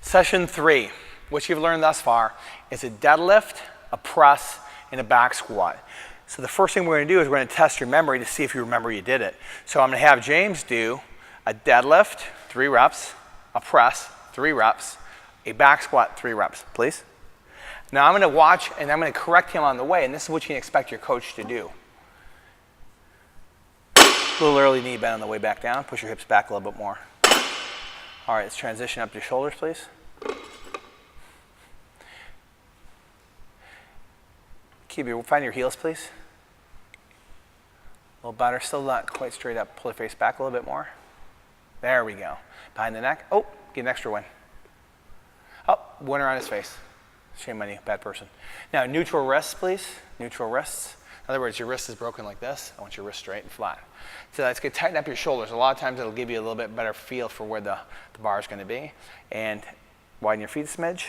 Session 3, which you've learned thus far, is a deadlift, a press, and a back squat. So the first thing we're going to do is we're going to test your memory to see if you remember you did it. So I'm going to have James do a deadlift, 3 reps, a press, 3 reps, a back squat, 3 reps, please. Now I'm going to watch and I'm going to correct him on the way, and this is what you can expect your coach to do. A little early knee bend on the way back down. Push your hips back a little bit more. All right, let's transition up to your shoulders, please. Find your heels, please. A little better, still not quite straight up. Pull your face back a little bit more. There we go. Behind the neck. Oh, get an extra one. Oh, one around his face. Shame on you, bad person. Now, neutral wrists, please. Neutral wrists. In other words, your wrist is broken like this. I want your wrist straight and flat. So let's tighten up your shoulders. A lot of times it'll give you a little bit better feel for where the bar is going to be. And widen your feet a smidge.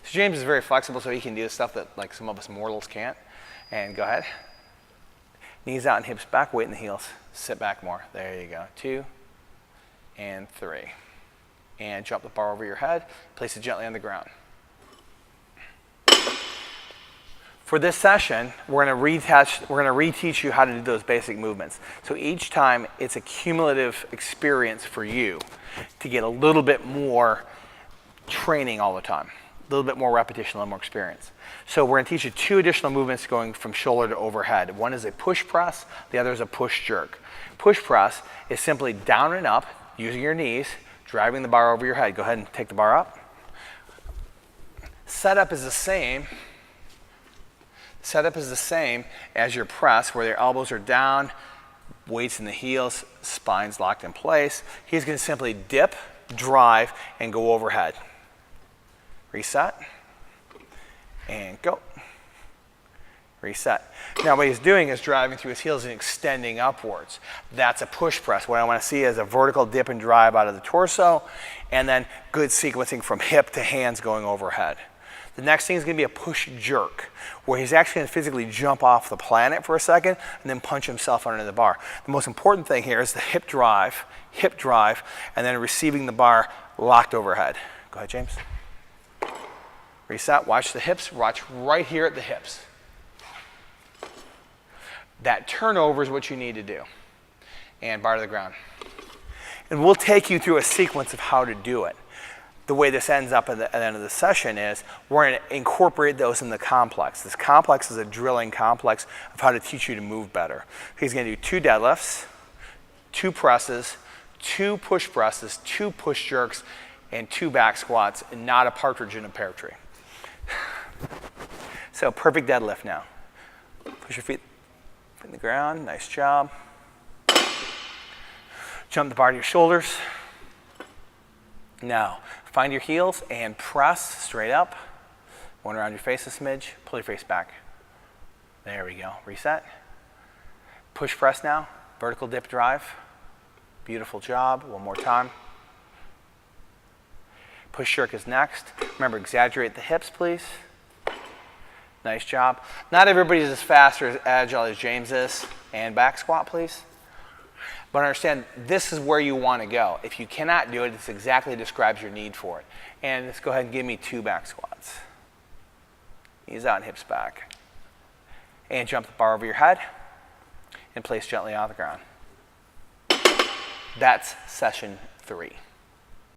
So James is very flexible, so he can do stuff that like some of us mortals can't. And go ahead. Knees out and hips back, weight in the heels. Sit back more. There you go. 2 and 3. And drop the bar over your head. Place it gently on the ground. For this session, we're going to reteach you how to do those basic movements. So each time, it's a cumulative experience for you to get a little bit more training all the time. A little bit more repetition, a little more experience. So we're going to teach you 2 additional movements going from shoulder to overhead. One is a push press, the other is a push jerk. Push press is simply down and up, using your knees, driving the bar over your head. Go ahead and take the bar up. Setup is the same. Setup is the same as your press, where your elbows are down, weights in the heels, spine's locked in place. He's going to simply dip, drive, and go overhead. Reset, and go. Reset. Now what he's doing is driving through his heels and extending upwards. That's a push press. What I want to see is a vertical dip and drive out of the torso, and then good sequencing from hip to hands going overhead. The next thing is going to be a push jerk, where he's actually going to physically jump off the planet for a second and then punch himself under the bar. The most important thing here is the hip drive, and then receiving the bar locked overhead. Go ahead, James. Reset, watch the hips, watch right here at the hips. That turnover is what you need to do. And bar to the ground. And we'll take you through a sequence of how to do it. The way this ends up at the end of the session is we're going to incorporate those in the complex. This complex is a drilling complex of how to teach you to move better. He's going to do 2 deadlifts, 2 presses, 2 push presses, 2 push jerks, and 2 back squats, and not a partridge in a pear tree. So perfect deadlift now. Push your feet in the ground. Nice job. Jump the bar to your shoulders. Now, find your heels and press straight up. One around your face a smidge. Pull your face back. There we go. Reset. Push press now. Vertical dip drive. Beautiful job. One more time. Push jerk is next. Remember, exaggerate the hips, please. Nice job. Not everybody's as fast or as agile as James is. And back squat, please. But understand, this is where you want to go. If you cannot do it, this exactly describes your need for it. And let's go ahead and give me 2 back squats. Knees out and hips back. And jump the bar over your head. And place gently on the ground. That's session 3.